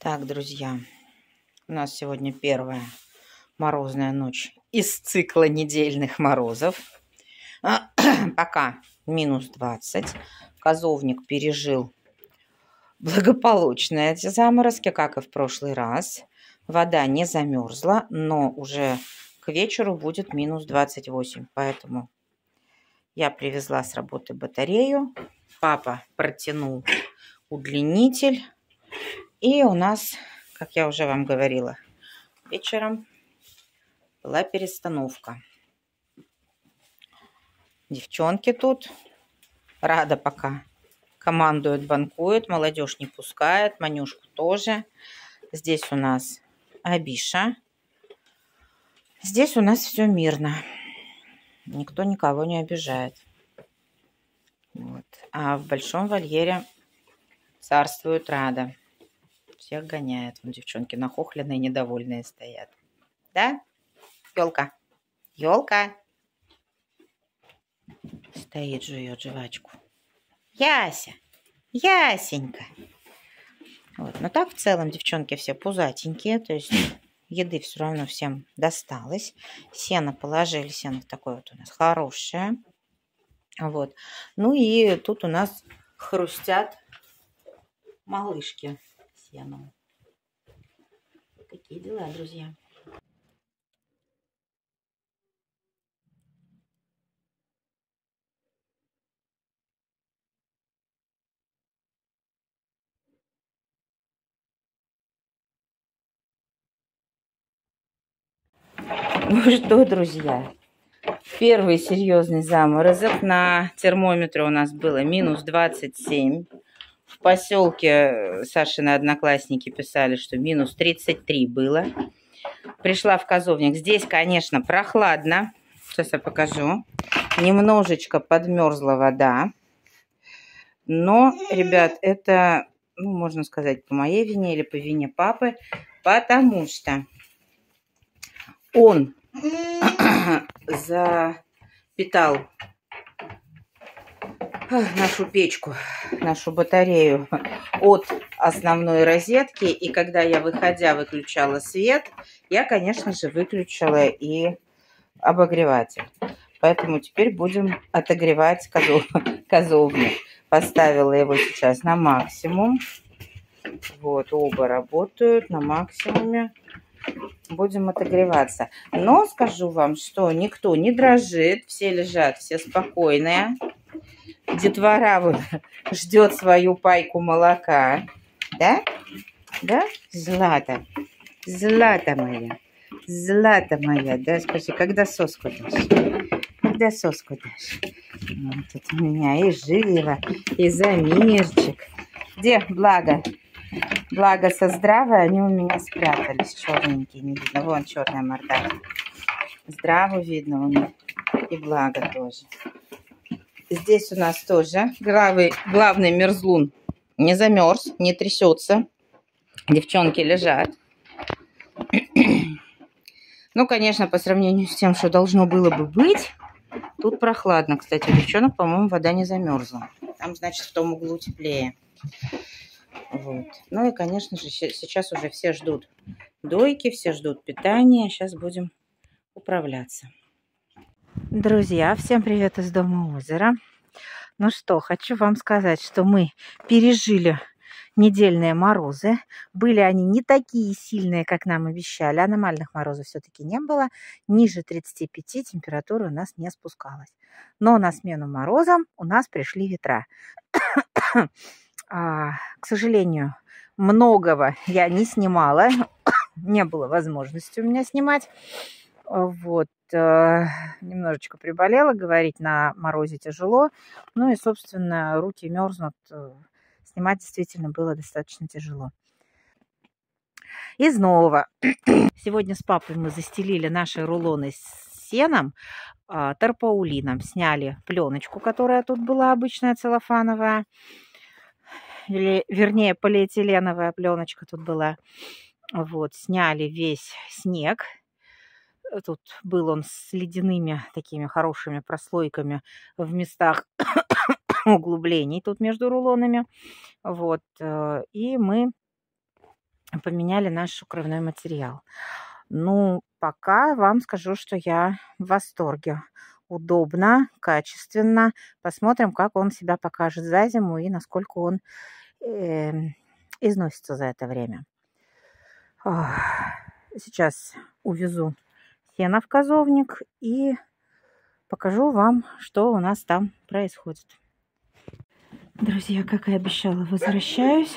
Так, друзья, у нас сегодня первая морозная ночь из цикла недельных морозов. Пока минус 20. Козовник пережил благополучно эти заморозки, как и в прошлый раз. Вода не замерзла, но уже к вечеру будет минус 28. Поэтому я привезла с работы батарею. Папа протянул удлинитель. И у нас, как я уже вам говорила, вечером была перестановка. Девчонки тут. Рада пока командует, банкует. Молодежь не пускает. Манюшку тоже. Здесь у нас Абиша. Здесь у нас все мирно. Никто никого не обижает. Вот. А в большом вольере царствует Рада. Всех гоняет. Вон девчонки нахохленные, недовольные стоят. Да? Ёлка. Ёлка. Стоит, жует жвачку. Яся. Ясенька. Вот. Но так в целом девчонки все пузатенькие. То есть еды все равно всем досталось. Сено положили. Сено такое вот у нас хорошее. Вот. Ну и тут у нас хрустят малышки сеном. Такие дела, друзья. Ну что, друзья, первый серьезный заморозок. На термометре у нас было минус 27. В поселке Сашины одноклассники писали, что минус 33 было. Пришла в Козовник. Здесь, конечно, прохладно. Сейчас я покажу. Немножечко подмерзла вода. Но, ребят, это, можно сказать, по моей вине или по вине папы, потому что он запитал нашу печку, нашу батарею от основной розетки. И когда я, выходя, выключала свет, я, конечно же, выключила и обогреватель. Поэтому теперь будем отогревать козовник. Поставила его сейчас на максимум. Вот, оба работают на максимуме. Будем отогреваться. Но скажу вам, что никто не дрожит. Все лежат, все спокойные. Детвора вот ждет свою пайку молока. Да? Да? Злата. Злата моя. Злата моя. Да, скажи, когда соску дашь? Когда соску дашь? Вот тут у меня и Жива, и Замирчик. Где Благо? Благо со Здравой, они у меня спрятались. Черненькие, не видно. Вон черная морда. Здраву видно у них. И Благо тоже. Здесь у нас тоже главный мерзлун не замерз, не трясется. Девчонки лежат. Ну, конечно, по сравнению с тем, что должно было бы быть, тут прохладно. Кстати, у девчонок, по-моему, вода не замерзла. Там, значит, в том углу теплее. Вот. Ну и, конечно же, сейчас уже все ждут дойки, все ждут питания. Сейчас будем управляться. Друзья, всем привет из дома озера. Ну что, хочу вам сказать, что мы пережили недельные морозы. Были они не такие сильные, как нам обещали. Аномальных морозов все-таки не было. Ниже 35 температура у нас не спускалась. Но на смену морозам у нас пришли ветра. К сожалению, многого я не снимала. Не было возможности у меня снимать. Вот. Немножечко приболела. Говорить на морозе тяжело. Ну и, собственно, руки мерзнут. Снимать действительно было достаточно тяжело. Из нового. Сегодня с папой мы застелили наши рулоны с сеном, тарпаулином. Сняли пленочку, которая тут была обычная целлофановая. Или, вернее, полиэтиленовая пленочка тут была. Вот, сняли весь снег. Тут был он с ледяными такими хорошими прослойками в местах углублений тут между рулонами. Вот, и мы поменяли наш укрывной материал. Ну, пока вам скажу, что я в восторге. Удобно, качественно. Посмотрим, как он себя покажет за зиму и насколько он износится за это время. Сейчас увезу сено в козовник и покажу вам, что у нас там происходит. Друзья, как и обещала, возвращаюсь.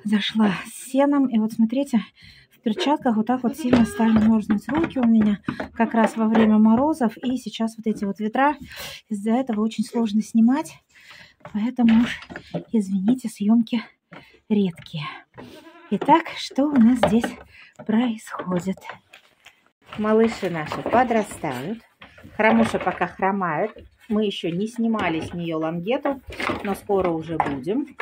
Зашла с сеном, и вот смотрите, в перчатках вот так вот сильно стали мерзнуть руки у меня как раз во время морозов. И сейчас вот эти вот ветра, из-за этого очень сложно снимать. Поэтому уж, извините, съемки редкие. Итак, что у нас здесь происходит? Малыши наши подрастают. Хромуша пока хромает. Мы еще не снимали с нее лангету, но скоро уже будем.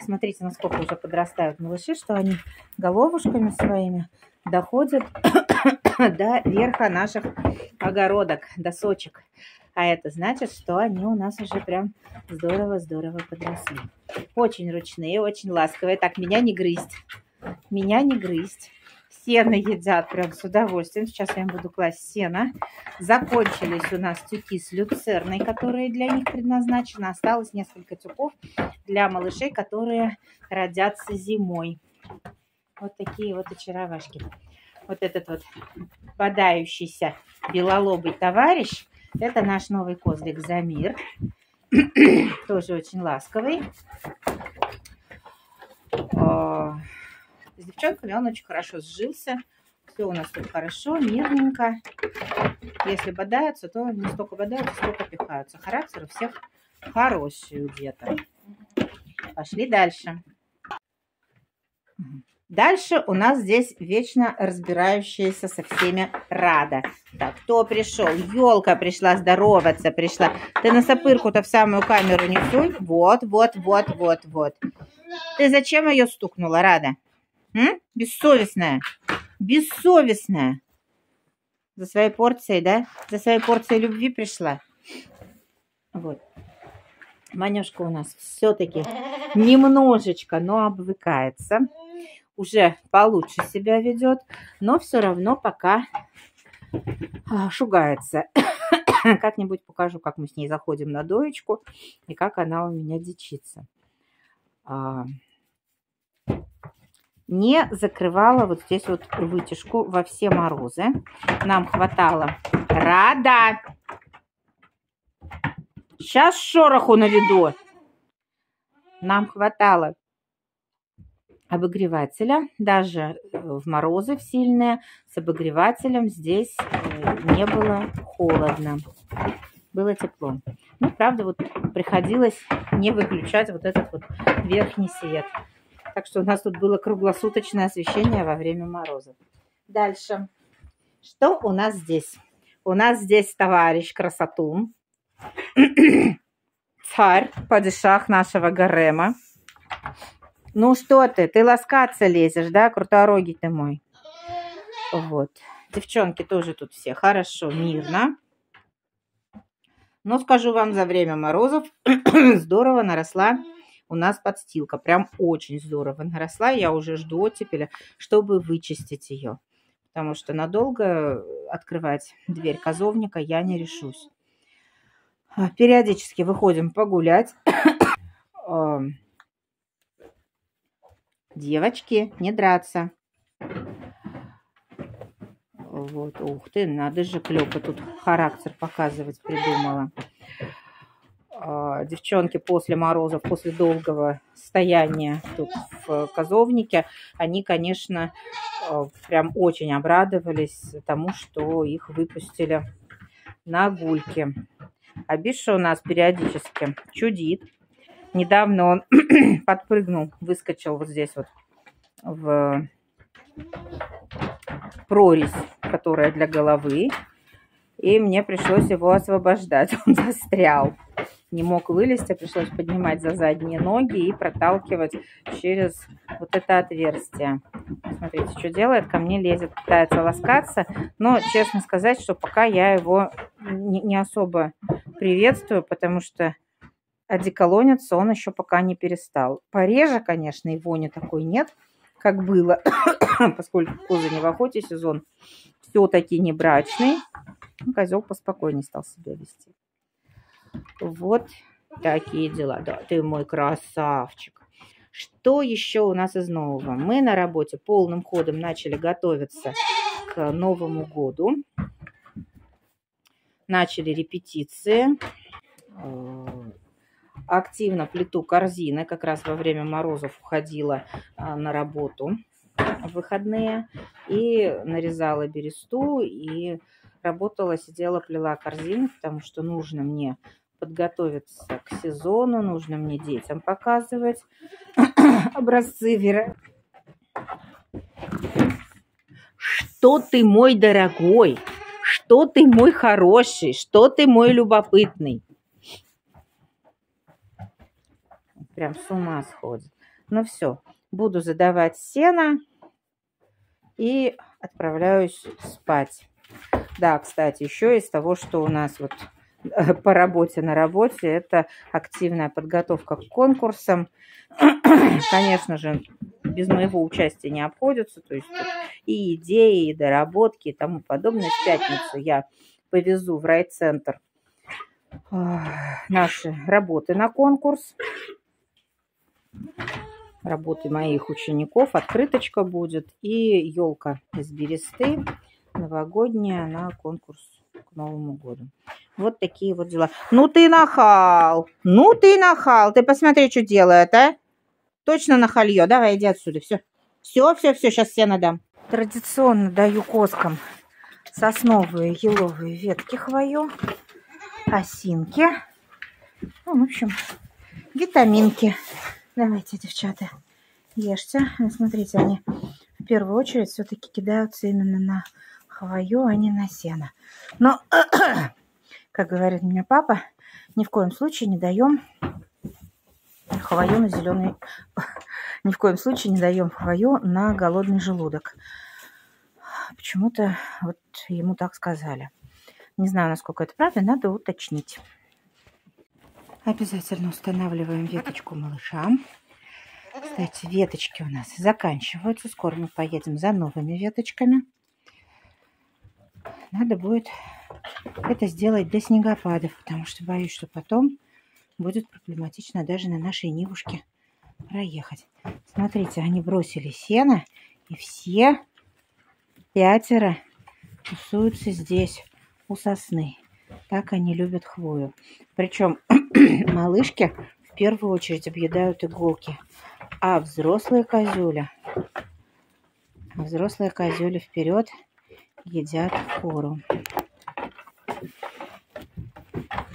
Смотрите, насколько уже подрастают малыши, что они головушками своими доходят до верха наших огородок, до сочек. А это значит, что они у нас уже прям здорово-здорово подросли. Очень ручные, очень ласковые. Так, меня не грызть. Меня не грызть. Сено едят прям с удовольствием. Сейчас я им буду класть сено. Закончились у нас тюки с люцерной, которые для них предназначены. Осталось несколько тюков для малышей, которые родятся зимой. Вот такие вот очаровашки. Вот этот вот бодающийся белолобый товарищ, это наш новый козлик Замир. Тоже очень ласковый. С девчонками он очень хорошо сжился. Все у нас тут хорошо, мирненько. Если бодаются, то не столько бодаются, сколько пихаются. Характер у всех хороший где-то. Пошли дальше. Дальше у нас здесь вечно разбирающаяся со всеми Рада. Так, кто пришел? Ёлка пришла здороваться, пришла. Ты носопырку-то в самую камеру не суй. Вот. Ты зачем ее стукнула, Рада? Бессовестная. Бессовестная. За своей порцией, да? За своей порцией любви пришла. Вот. Манюшка у нас все-таки немножечко, но обвыкается. Уже получше себя ведет, но все равно пока шугается. Как-нибудь покажу, как мы с ней заходим на доечку и как она у меня дичится. Не закрывала вот здесь вот вытяжку во все морозы. Нам хватало. Рада! Сейчас шороху наведу. Нам хватало обогревателя. Даже в морозы сильные с обогревателем здесь не было холодно. Было тепло. Ну, правда, вот приходилось не выключать вот этот вот верхний свет. Так что у нас тут было круглосуточное освещение во время морозов. Дальше. Что у нас здесь? У нас здесь товарищ красотун. Царь, падишах нашего гарема. Ну что ты ласкаться лезешь, да, круторогий ты мой. Вот. Девчонки тоже тут все хорошо, мирно. Но скажу вам, за время морозов здорово наросла у нас подстилка. Прям очень здорово наросла. Я уже жду оттепеля, чтобы вычистить ее. Потому что надолго открывать дверь козовника я не решусь. Периодически выходим погулять. Девочки, не драться. Вот, ух ты, надо же, Клёпа тут характер показывать придумала. Девчонки после морозов, после долгого стояния тут в козовнике, они, конечно, прям очень обрадовались тому, что их выпустили на гульки. А Биша у нас периодически чудит. Недавно он подпрыгнул, выскочил вот здесь вот в прорезь, которая для головы. И мне пришлось его освобождать. Он застрял. Не мог вылезти, пришлось поднимать за задние ноги и проталкивать через вот это отверстие. Смотрите, что делает. Ко мне лезет, пытается ласкаться. Но, честно сказать, что пока я его не особо приветствую, потому что одеколониться он еще пока не перестал. Пореже, конечно, и вони такой нет, как было, поскольку козы не в охоте сезон, все-таки не брачный. Козел поспокойнее стал себя вести. Вот такие дела. Да, ты мой красавчик. Что еще у нас из нового? Мы на работе полным ходом начали готовиться к Новому году. Начали репетиции. Активно плету корзины. Как раз во время морозов уходила на работу в выходные. И нарезала бересту. И работала, сидела, плела корзины, потому что нужно мне подготовиться к сезону, нужно мне детям показывать образцы Веры. Что ты мой дорогой, что ты мой хороший, что ты мой любопытный. Прям с ума сходит. Ну все, буду задавать сено и отправляюсь спать. Да, кстати, еще из того, что у нас вот по работе на работе, это активная подготовка к конкурсам. Конечно же, без моего участия не обходится. То есть и идеи, и доработки, и тому подобное. В пятницу я повезу в райцентр наши работы на конкурс. Работы моих учеников. Открыточка будет. И елка из бересты новогодняя на конкурс к Новому году. Вот такие вот дела. Ну ты нахал! Ну ты нахал! Ты посмотри, что делает, а? Точно нахалье. Давай, иди отсюда. Все. Все, сейчас сено дам. Традиционно даю козкам сосновые, еловые ветки хвою, осинки. Ну, в общем, витаминки. Давайте, девчата, ешьте. Смотрите, они в первую очередь все-таки кидаются именно на хвою, а не на сено. Но, как говорит мне папа, ни в коем случае не даем хвою на зеленый... Ни в коем случае не даем хвою на голодный желудок. Почему-то вот ему так сказали. Не знаю, насколько это правда, надо уточнить. Обязательно устанавливаем веточку малышам. Кстати, веточки у нас заканчиваются. Скоро мы поедем за новыми веточками. Надо будет это сделать до снегопадов, потому что боюсь, что потом будет проблематично даже на нашей Нивушке проехать. Смотрите, они бросили сено, и все 5 тусуются здесь, у сосны. Так они любят хвою. Причем малышки в первую очередь объедают иголки, а взрослые козюли вперед едят кору.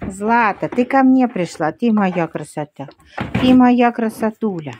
Злата, ты ко мне пришла, ты моя красота, ты моя красотуля.